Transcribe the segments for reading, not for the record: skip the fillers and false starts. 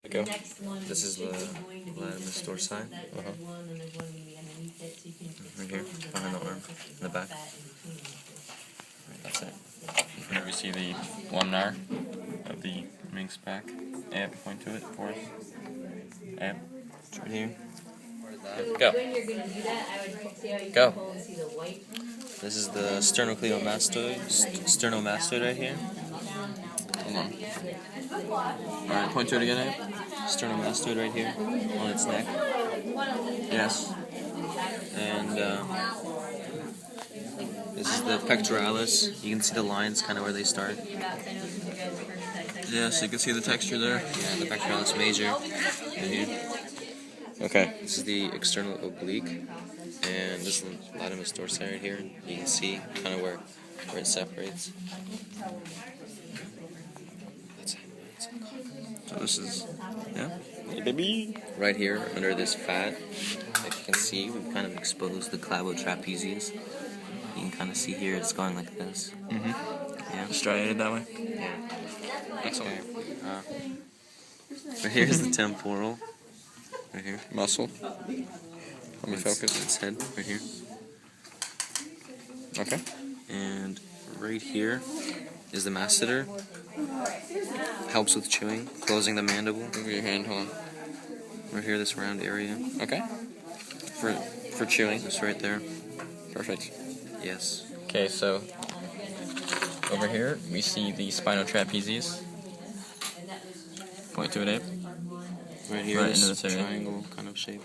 Go. This is the store sign. Right here, behind the arm, in the back. That's it. Here we see the lamnar of the mink's back. Amp, point to it for us. Amp. It's right here. Go. Go. This is the sternomastoid right here. Hold on. Alright, point to it again, Amp. Sternomastoid right here on its neck. Yes. And this is the pectoralis. You can see the lines kind of where they start. Yes, you can see the texture there. Yeah, the pectoralis major right here. Okay. This is the external oblique, and this is the latimus dorsi right here. You can see kind of where it separates. So this is, yeah. Hey, baby. Right here, under this fat, if you can see, we've kind of exposed the clavotrapezius. You can kind of see here it's going like this. Mm-hmm. Yeah. Striated that way? Yeah. Excellent. Right here's the temporal. Right here. Muscle. Let me focus. Its head, right here. Okay. And right here is the masseter. Helps with chewing, closing the mandible. Move your hand, hold on. Right here, this round area. Okay. For chewing. Just right there. Perfect. Yes. Okay, so over here we see the spinotrapezius. Point to it, Abe. Right here, Right this into this area. triangle kind of shape.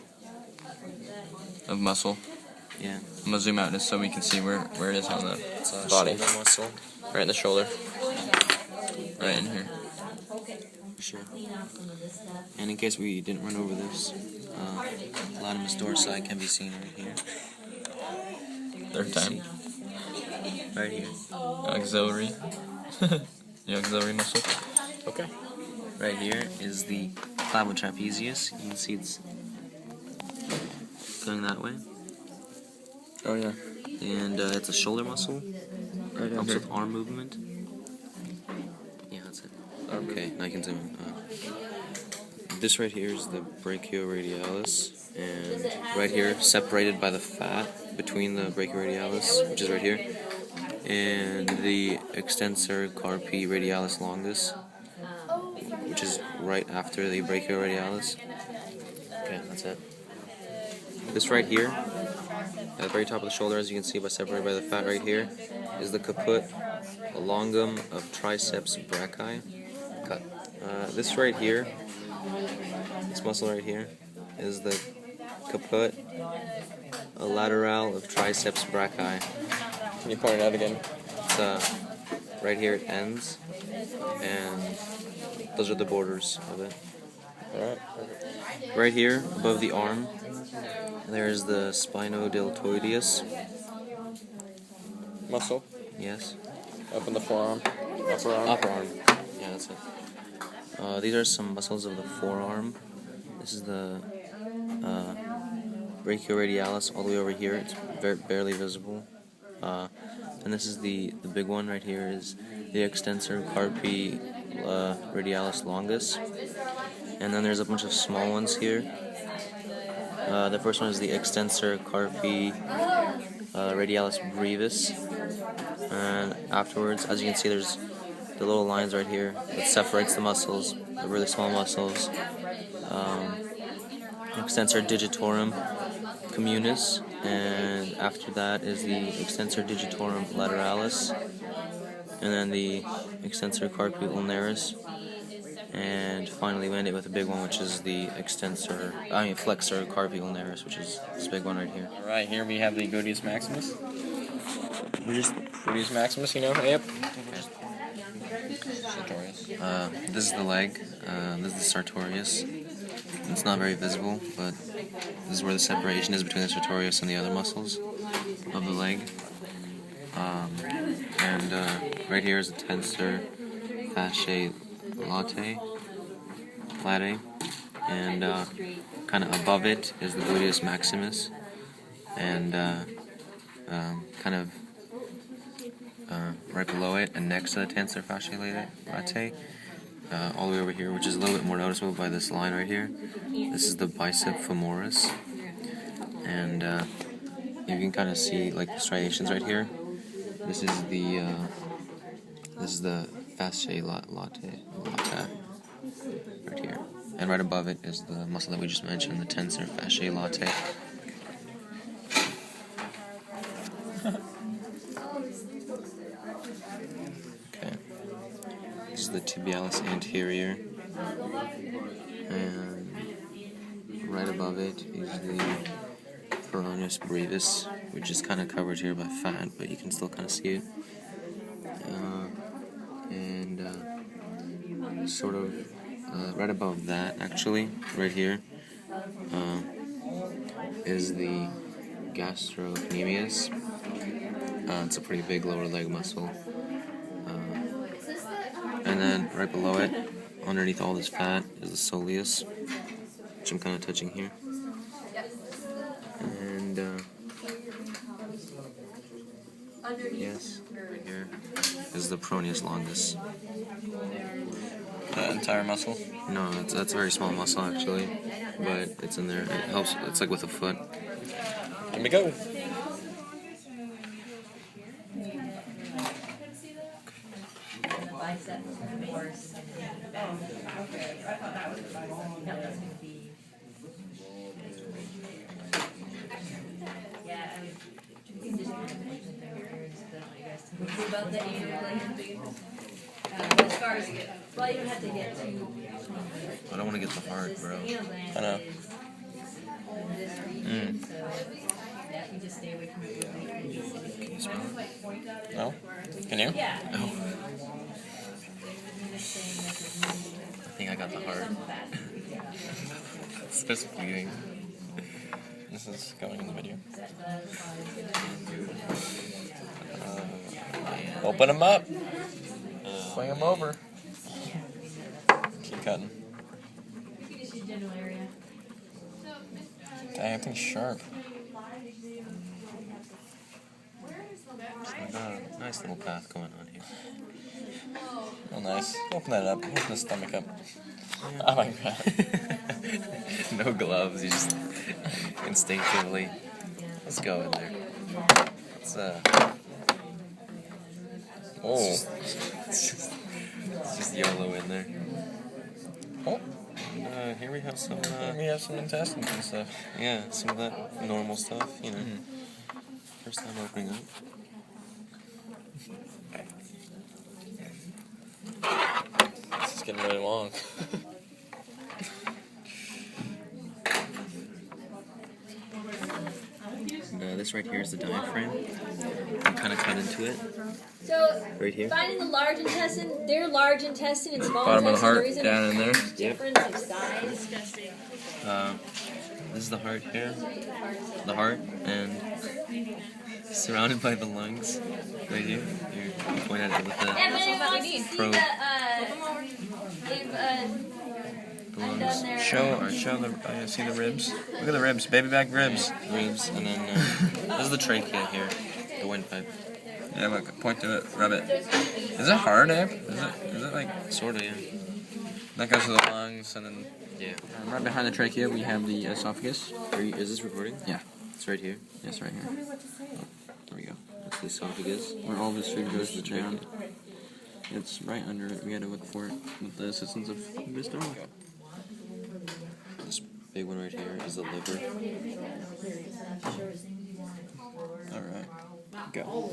Of muscle. Yeah. I'm gonna zoom out just so we can see where it is on the It's a body. shoulder muscle. Right in the shoulder. Right in here. For sure. And in case we didn't run over this, latimus dorsi can be seen right here. Third time. Right here. Auxiliary. The auxiliary muscle. Okay. Right here is the clavotrapezius. You can see it's going that way. Oh yeah. And it's a shoulder muscle. Right Helps here. with arm movement. Yeah, that's it. Okay, now you can zoom in. This right here is the brachioradialis. And right here, separated by the fat between the brachioradialis, which is right here, and the extensor carpi radialis longus, which is right after the brachioradialis. Okay, that's it. This right here, at the very top of the shoulder, as you can see, separated by the fat right here, is the caput longum of triceps brachii. Cut. This right here, this muscle right here, is the caput lateral of triceps brachii. Can you point it out again? It's right here it ends, and those are the borders of it. Alright. Right here, above the arm, there's the spinodeltoideus. Muscle. Yes. Up in the forearm. Upper arm. Upper arm. Yeah, that's it. These are some muscles of the forearm. This is the brachioradialis all the way over here. It's barely visible. And this is the big one right here is the extensor carpi radialis longus. And then there's a bunch of small ones here. The first one is the extensor carpi radialis brevis. And afterwards, as you can see, there's the little lines right here that separates the muscles, the really small muscles. Extensor digitorum communis, and after that is the extensor digitorum lateralis, and then the extensor carpi ulnaris, and finally we end it with a big one, which is the flexor carpi ulnaris, which is this big one right here. Alright, here we have the gluteus maximus. Gluteus maximus, you know? Yep. Sartorius. This is the leg. This is the sartorius. It's not very visible, but this is where the separation is between the sartorius and the other muscles of the leg. And right here is the tensor fasciae latae, and kind of above it is the gluteus maximus, and kind of right below it and next to the tensor fasciae latae all the way over here, which is a little bit more noticeable by this line right here. This is the bicep femoris, and you can kind of see like the striations right here. This is the fasciae latae right here, and right above it is the muscle that we just mentioned, the tensor fasciae latae. Okay, this is the tibialis anterior, and right above it is the peroneus brevis, which is kind of covered here by fat, but you can still kind of see it. Sort of right above that, actually, right here, is the gastrocnemius. It's a pretty big lower leg muscle. And then right below it, underneath all this fat, is the soleus, which I'm kind of touching here. And yes, right here is the peroneus longus. The entire muscle? No, that's a very small muscle actually, but it's in there. It helps. It's like with a foot. Here we go. As far as well, you don't have to get too. I don't want to get the heart, bro. I know. You just stay away from it. Can you smell it? No? Can you? No. I think I got the heart. It's just bleeding. This is going in the video. Open them up. Swing them over. Keep cutting. Dang, that thing's sharp. So we got a nice little path going on here. Oh, nice. Open that up. Open the stomach up. Oh my god. No gloves, you just instinctively. Let's go in there. Let's Oh. it's just YOLO in there. Oh. Here we have some We have some intestines and stuff. yeah, some of that normal stuff, you know. First time opening up. This is getting really long. This right here is the diaphragm. You kind of cut into it. So, Right here. finding the large intestine, their large intestine and small Bottom of the intestine, heart, there isn't down in there. a difference of size. This is the heart here. The heart, and surrounded by the lungs. Right here. You point at it with the probe. The lungs. Show the, see the ribs? Look at the ribs, baby back ribs. Ribs, and then this is the trachea here, the windpipe. Yeah, look, point to it, rub it. Is it hard, Abe? Is it like, Sorta, yeah. that goes to the lungs, and then... Yeah. Right behind the trachea, we have the esophagus. Is this recording? Yeah. It's right here. Yes, right here. There we go. That's the esophagus. Where all this food goes the down. trachea. It's right under it. We had to look for it with the assistance of this dog. This big one right here is the liver. Alright. Go.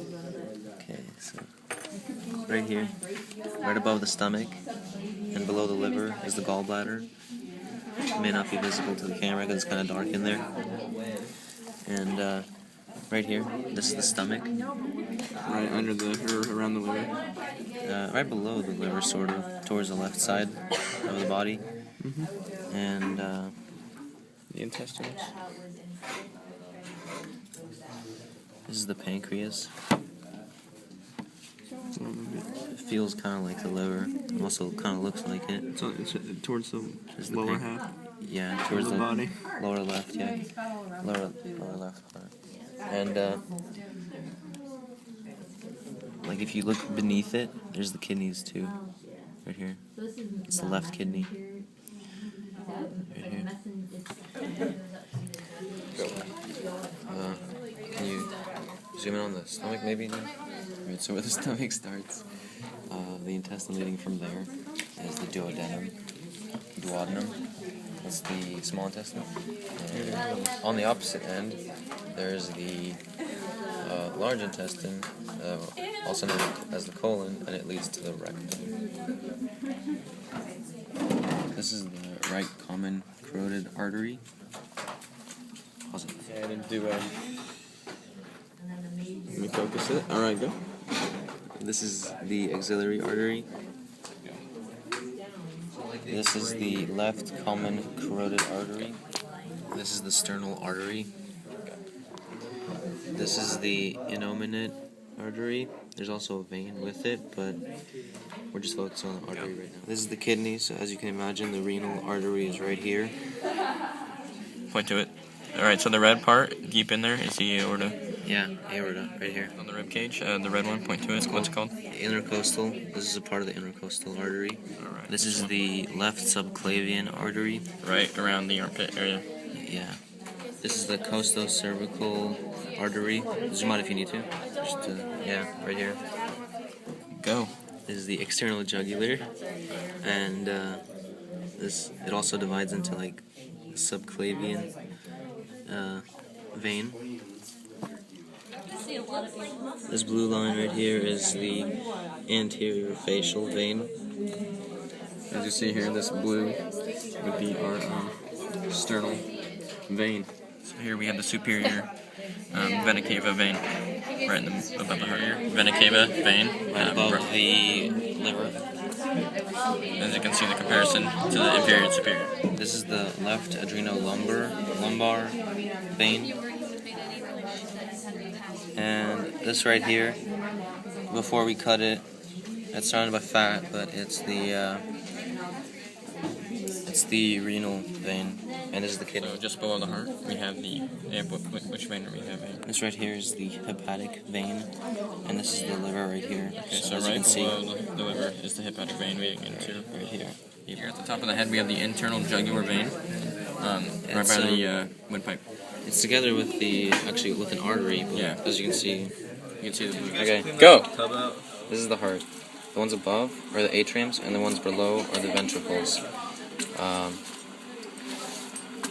Okay, so right here, right above the stomach, and below the liver is the gallbladder. It may not be visible to the camera because it's kind of dark in there. And right here, this is the stomach. Right under the, or around the liver. Right below the liver, sort of, towards the left side of the body. And The intestines. this is the pancreas. It feels kind of like the liver. It also kind of looks like it. It's towards the There's the lower pan- half. Yeah, towards the body. lower left, yeah. Lower left part. And, like, if you look beneath it, there's the kidneys, too. right here. It's the left kidney. Right here. Can you zoom in on the stomach maybe? Right, so where the stomach starts, the intestine leading from there is the duodenum. That's the small intestine. And on the opposite end, there's the large intestine, also known as the colon, and it leads to the rectum. This is the right common carotid artery. Pause it. Yeah, I didn't do let me focus it. Alright, go. This is the axillary artery. This is the left common carotid artery. This is the sternal artery. This is the innominate artery. There's also a vein with it, but we're just focusing on the artery right now. This is the kidney, so as you can imagine, the renal artery is right here. Point to it. Alright, so the red part, deep in there, is the aorta. Yeah, aorta, right here. On the rib cage, the red one, point to it. What's it called? The intercostal. This is a part of the intercostal artery. Alright. This is the left subclavian artery. Right around the armpit area. Yeah. This is the costocervical artery. Zoom out if you need to. Just yeah, right here. Go. This is the external jugular, and it also divides into like subclavian vein. This blue line right here is the anterior facial vein. As you see here, this blue would be our sternal vein. So here we have the superior vena cava vein, right in the, above the heart here. Vena cava vein, Right above the liver. as you can see the comparison to the inferior and superior. This is the left adrenolumbar vein. And this right here, before we cut it, it's surrounded by fat, but it's the renal vein, and this is the kidney. So just below the heart, we have the, which vein do we have here? This right here is the hepatic vein, and this is the liver right here. Okay, so as right you can see, below the liver is the hepatic vein leading into. right here. Here at the top of the head, we have the internal jugular vein, right by the windpipe. It's together with with an artery, but Yeah. as you can see, You can see the blue. okay, Go! this is the heart. The ones above are the atriums, and the ones below are the ventricles.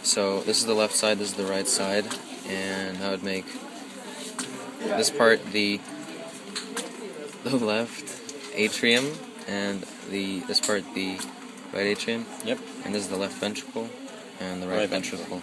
So this is the left side, this is the right side, and that would make this part the left atrium, and this part the right atrium. Yep. And this is the left ventricle and the right ventricle.